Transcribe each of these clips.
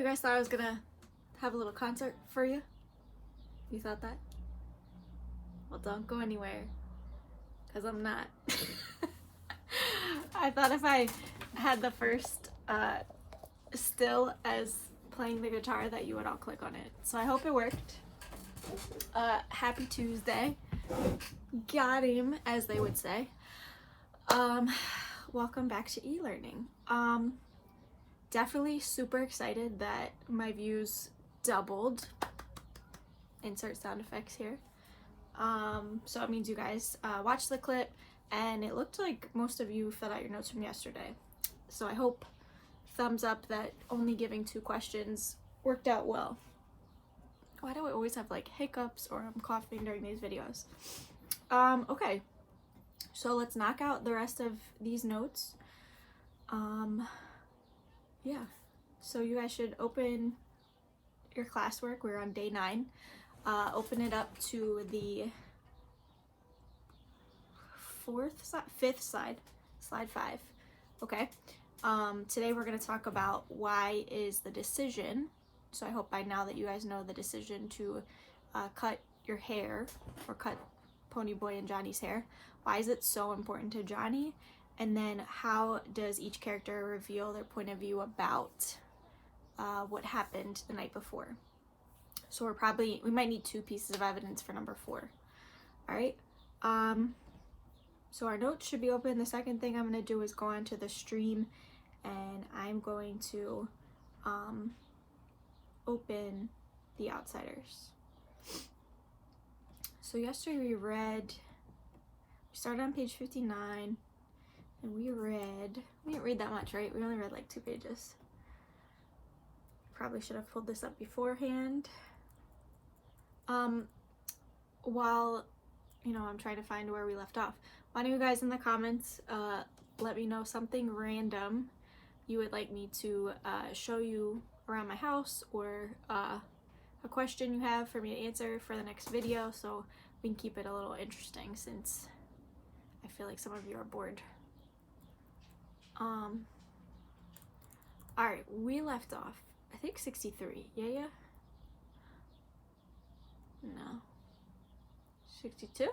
guys thought I was gonna have a little concert for you? You thought that? Well, don't go anywhere, because I'm not. I thought if I had the first still as playing the guitar that you would all click on it. So I hope it worked. Happy Tuesday. Got him, as they would say. Welcome back to e-learning. Definitely super excited that my views doubled. Insert sound effects here. So it means you guys watched the clip, and it looked like most of you filled out your notes from yesterday. So I hope, thumbs up, that only giving 2 questions worked out well. Why do I always have like hiccups or I'm coughing during these videos? Okay, so let's knock out the rest of these notes. Yeah, so you guys should open your classwork. We're on day 9. Open it up to the 5th slide, slide 5. Okay. Today we're going to talk about why is the decision. So I hope by now that you guys know the decision to cut your hair, or cut Ponyboy and Johnny's hair. Why is it so important to Johnny? And then how does each character reveal their point of view about what happened the night before? So we might need 2 pieces of evidence for number 4. All right. So our notes should be open. The second thing I'm going to do is go onto the stream, and I'm going to open The Outsiders. So yesterday we started on page 59, and we didn't read that much, right? We only read like 2 pages. Probably should have pulled this up beforehand. While, I'm trying to find where we left off, why don't you guys in the comments let me know something random you would like me to show you around my house, or a question you have for me to answer for the next video, so we can keep it a little interesting, since I feel like some of you are bored. Alright, we left off, I think 63. Yeah? No. 62?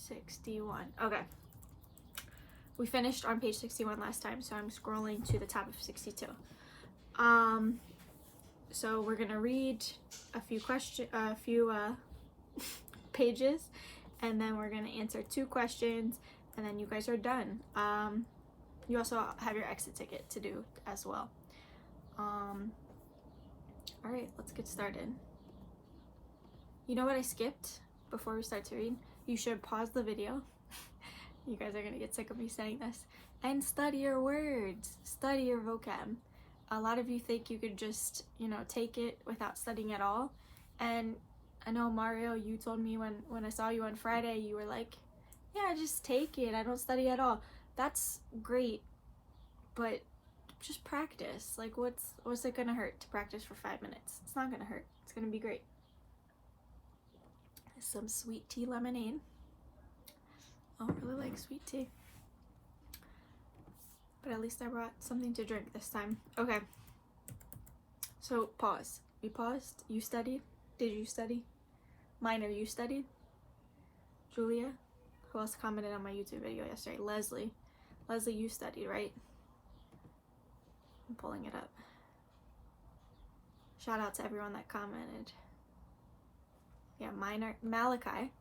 61. Okay. We finished on page 61 last time, so I'm scrolling to the top of 62. So we're gonna read a few pages, and then we're gonna answer 2 questions, and then you guys are done. You also have your exit ticket to do as well. All right, let's get started. You know what I skipped before we start to read? You should pause the video. You guys are gonna get sick of me saying this. And study your words, study your vocab. A lot of you think you could just, take it without studying at all. And I know, Mario, you told me when I saw you on Friday, you were like, yeah, just take it. I don't study at all. That's great, but just practice. Like, what's it gonna hurt to practice for 5 minutes? It's not gonna hurt. It's gonna be great. Some sweet tea lemonade. I don't really like sweet tea, but at least I brought something to drink this time. Okay, so pause. We paused. You studied? Did you study? Minor, you studied? Julia? Who else commented on my YouTube video yesterday? Leslie, you studied, right? I'm pulling it up. Shout out to everyone that commented. Yeah, Minor. Malachi,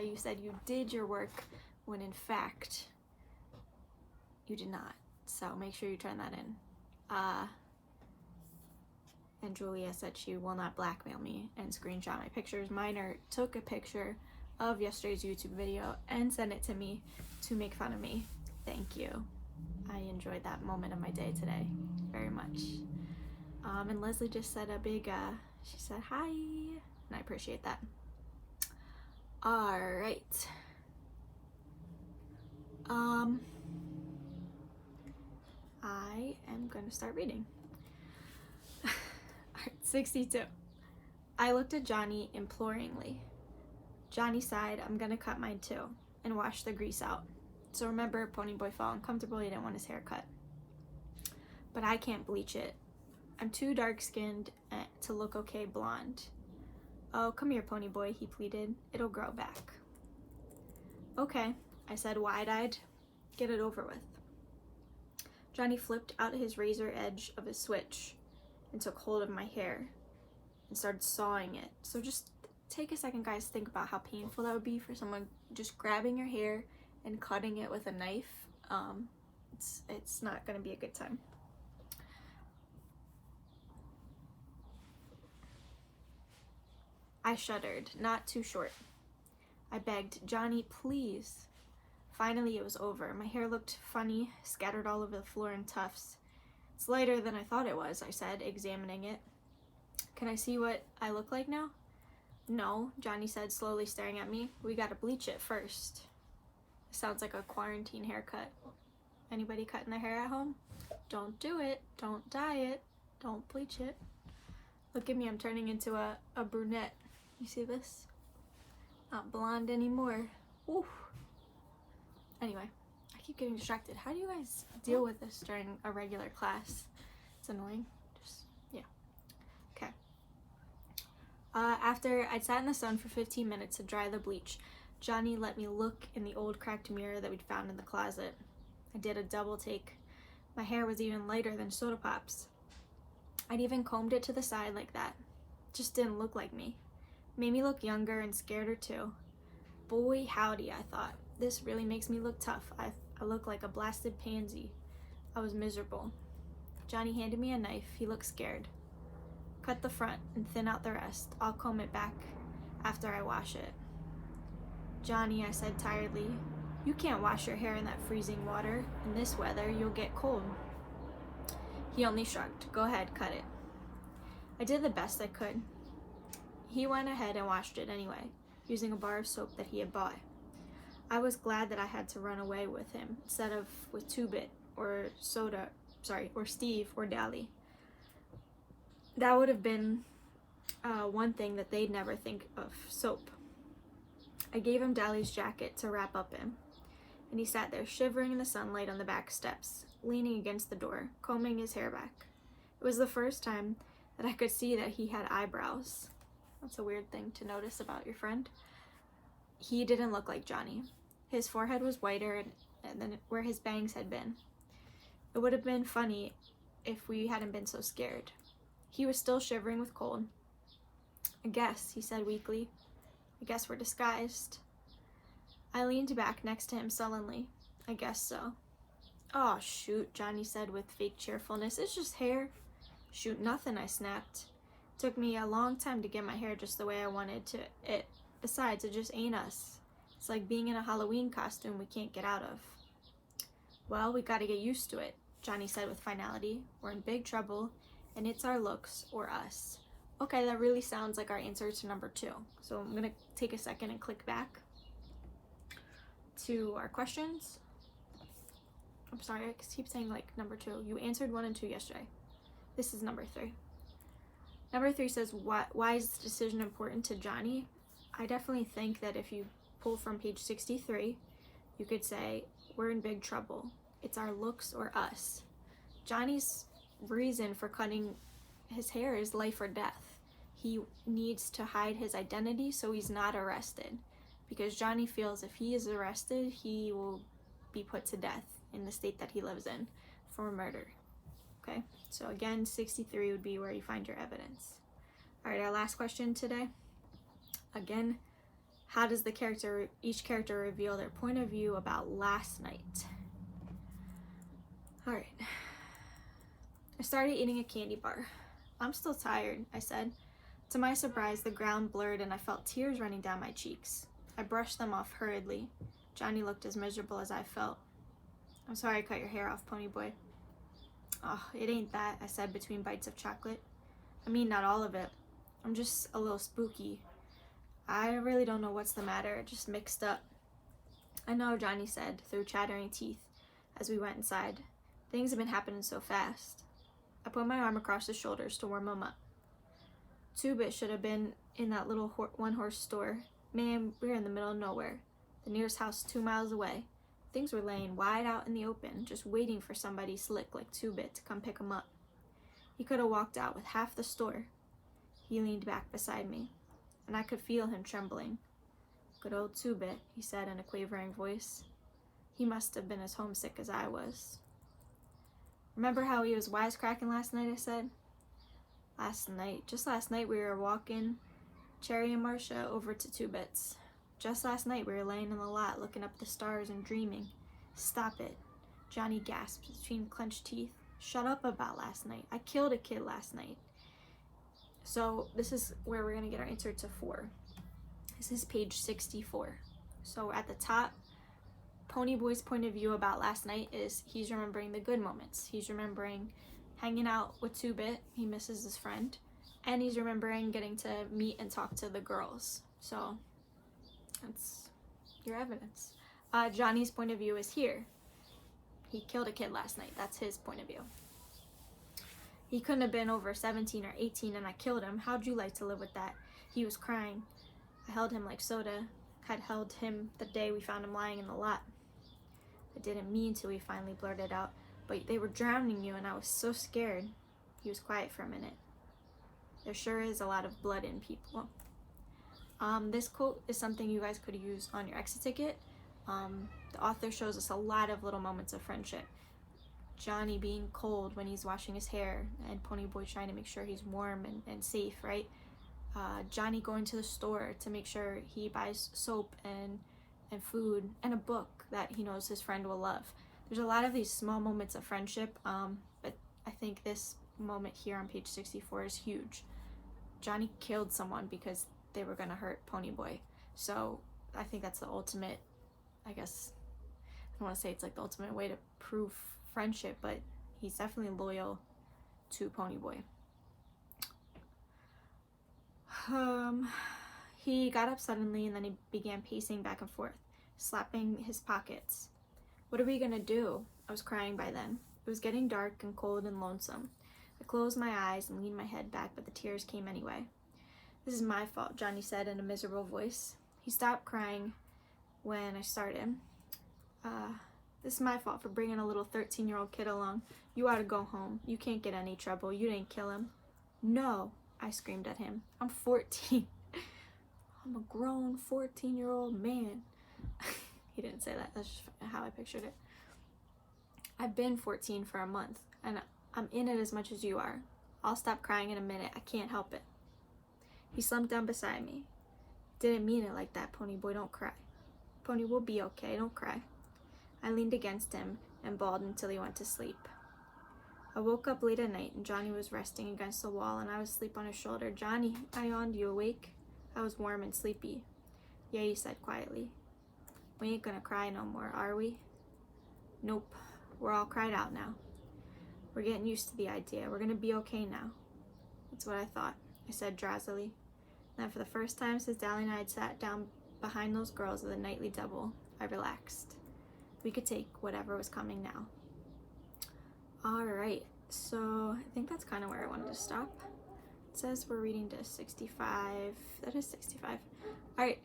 you said you did your work, when in fact you did not. So make sure you turn that in. And Julia said she will not blackmail me and screenshot my pictures. Minor took a picture of yesterday's YouTube video and sent it to me to make fun of me. Thank you. I enjoyed that moment of my day today very much. And Leslie just said a big, she said hi, and I appreciate that. All right. I am going to start reading. All right, 62. I looked at Johnny imploringly. Johnny sighed, I'm going to cut mine too, and wash the grease out. So remember, Ponyboy felt uncomfortable. He didn't want his hair cut. But I can't bleach it. I'm too dark-skinned to look okay blonde. Oh, come here, Ponyboy, he pleaded. It'll grow back. Okay, I said wide-eyed. Get it over with. Johnny flipped out his razor edge of his switch and took hold of my hair and started sawing it. So just take a second, guys, think about how painful that would be for someone just grabbing your hair and cutting it with a knife. It's not gonna be a good time. I shuddered, not too short. I begged, Johnny, please. Finally, it was over. My hair looked funny, scattered all over the floor in tufts. It's lighter than I thought it was, I said, examining it. Can I see what I look like now? No, Johnny said, slowly staring at me. We gotta bleach it first. Sounds like a quarantine haircut. Anybody cutting their hair at home? Don't do it. Don't dye it. Don't bleach it. Look at me, I'm turning into a brunette. You see this? Not blonde anymore. Oof. Anyway, I keep getting distracted. How do you guys deal with this during a regular class? It's annoying. Yeah. Okay. After I'd sat in the sun for 15 minutes to dry the bleach, Johnny let me look in the old cracked mirror that we'd found in the closet. I did a double take. My hair was even lighter than Soda Pop's. I'd even combed it to the side like that. Just didn't look like me. Made me look younger and scareder too. Boy, howdy, I thought. This really makes me look tough. I look like a blasted pansy. I was miserable. Johnny handed me a knife. He looked scared. Cut the front and thin out the rest. I'll comb it back after I wash it. Johnny, I said tiredly, you can't wash your hair in that freezing water. In this weather, you'll get cold. He only shrugged. Go ahead, cut it. I did the best I could. He went ahead and washed it anyway, using a bar of soap that he had bought. I was glad that I had to run away with him instead of with Two-Bit or Steve or Dally. That would have been one thing that they'd never think of, soap. I gave him Dally's jacket to wrap up in, and he sat there shivering in the sunlight on the back steps, leaning against the door, combing his hair back. It was the first time that I could see that he had eyebrows. That's a weird thing to notice about your friend. He didn't look like Johnny. His forehead was whiter than where his bangs had been. It would have been funny if we hadn't been so scared. He was still shivering with cold. I guess, he said weakly. I guess we're disguised. I leaned back next to him sullenly. I guess so. Oh, shoot, Johnny said with fake cheerfulness. It's just hair. Shoot, nothing, I snapped. Took me a long time to get my hair just the way I wanted it. Besides, it just ain't us. It's like being in a Halloween costume we can't get out of. Well, we gotta get used to it, Johnny said with finality. We're in big trouble, and it's our looks or us. Okay, that really sounds like our answer to number 2. So I'm gonna take a second and click back to our questions. I'm sorry, I keep saying like number 2. You answered 1 and 2 yesterday. This is number 3. Number 3 says, why is this decision important to Johnny? I definitely think that if you pull from page 63, you could say, we're in big trouble. It's our looks or us. Johnny's reason for cutting his hair is life or death. He needs to hide his identity so he's not arrested. Because Johnny feels if he is arrested, he will be put to death in the state that he lives in for murder. Okay, so again, 63 would be where you find your evidence. All right, our last question today. Again, how does each character reveal their point of view about last night? All right. I started eating a candy bar. I'm still tired, I said. To my surprise, the ground blurred and I felt tears running down my cheeks. I brushed them off hurriedly. Johnny looked as miserable as I felt. I'm sorry I cut your hair off, Ponyboy. Oh, it ain't that, I said between bites of chocolate. I mean, not all of it. I'm just a little spooky. I really don't know what's the matter, just mixed up. I know, Johnny said, through chattering teeth, as we went inside. Things have been happening so fast. I put my arm across his shoulders to warm him up. Two-Bit should have been in that little one-horse store. Man, we're in the middle of nowhere. The nearest house 2 miles away. Things were laying wide out in the open, just waiting for somebody slick like 2-Bit to come pick 'em up. He could have walked out with half the store. He leaned back beside me, and I could feel him trembling. "Good old 2-Bit," he said in a quavering voice. He must have been as homesick as I was. "Remember how he was wisecracking last night?" I said. Just last night we were walking Cherry and Marcia over to 2-Bit's. Just last night we were laying in the lot looking up at the stars and dreaming." "Stop it," Johnny gasped between clenched teeth. "Shut up about last night. I killed a kid last night." So this is where we're going to get our answer to 4. This is page 64. So at the top, Ponyboy's point of view about last night is he's remembering the good moments. He's remembering hanging out with 2-Bit. He misses his friend. And he's remembering getting to meet and talk to the girls. So that's your evidence. Johnny's point of view is here. He killed a kid last night. That's his point of view. "He couldn't have been over 17 or 18 and I killed him. How'd you like to live with that?" He was crying. I held him like Soda had held him the day we found him lying in the lot. "I didn't mean to," he finally blurted out, "but they were drowning you and I was so scared." He was quiet for a minute. There sure is a lot of blood in people. This quote is something you guys could use on your exit ticket. The author shows us a lot of little moments of friendship. Johnny being cold when he's washing his hair, and Ponyboy trying to make sure he's warm and safe, right? Johnny going to the store to make sure he buys soap and food and a book that he knows his friend will love. There's a lot of these small moments of friendship, but I think this moment here on page 64 is huge. Johnny killed someone because they were going to hurt Ponyboy. So I think that's the ultimate, I guess, I don't want to say it's like the ultimate way to prove friendship, but he's definitely loyal to Ponyboy. He got up suddenly and then he began pacing back and forth, slapping his pockets. "What are we gonna do?" I was crying by then. It was getting dark and cold and lonesome. I closed my eyes and leaned my head back, but the tears came anyway. "This is my fault," Johnny said in a miserable voice. He stopped crying when I started. This is my fault for bringing a little 13-year-old kid along. You ought to go home. You can't get any trouble. You didn't kill him." "No," I screamed at him. "I'm 14. I'm a grown 14-year-old man." He didn't say that. That's just how I pictured it. "I've been 14 for a month, and I'm in it as much as you are. I'll stop crying in a minute. I can't help it." He slumped down beside me. "Didn't mean it like that, Ponyboy. Don't cry. Pony, we'll be okay. Don't cry." I leaned against him and bawled until he went to sleep. I woke up late at night and Johnny was resting against the wall and I was asleep on his shoulder. "Johnny," I yawned, "you awake?" I was warm and sleepy. "Yeah," he said quietly. "We ain't gonna cry no more, are we?" "Nope. We're all cried out now. We're getting used to the idea. We're gonna be okay now." "That's what I thought," I said drowsily. Then for the first time since Dally and I had sat down behind those girls of the nightly double, I relaxed. We could take whatever was coming now. Alright, so I think that's kind of where I wanted to stop. It says we're reading to 65. That is 65. Alright,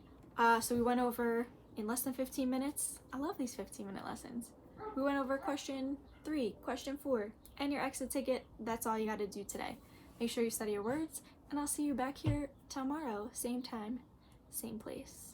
so we went over in less than 15 minutes. I love these 15-minute lessons. We went over question 3, question 4, and your exit ticket. That's all you got to do today. Make sure you study your words, and I'll see you back here tomorrow, same time, same place.